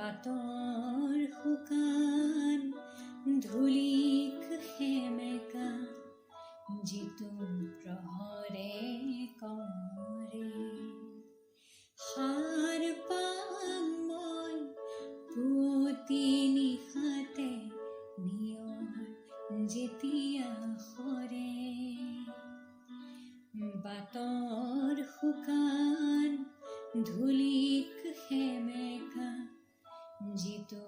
বাটৰ শুকান ধূলিক সেমেকা যিটো প্ৰহৰে কৰে সাৰ পাম মই পুৱতি নিশাতে নিয়ৰ যেতিয়া সৰে বাটৰ শুকান ধূলিক সেমেকা যিটো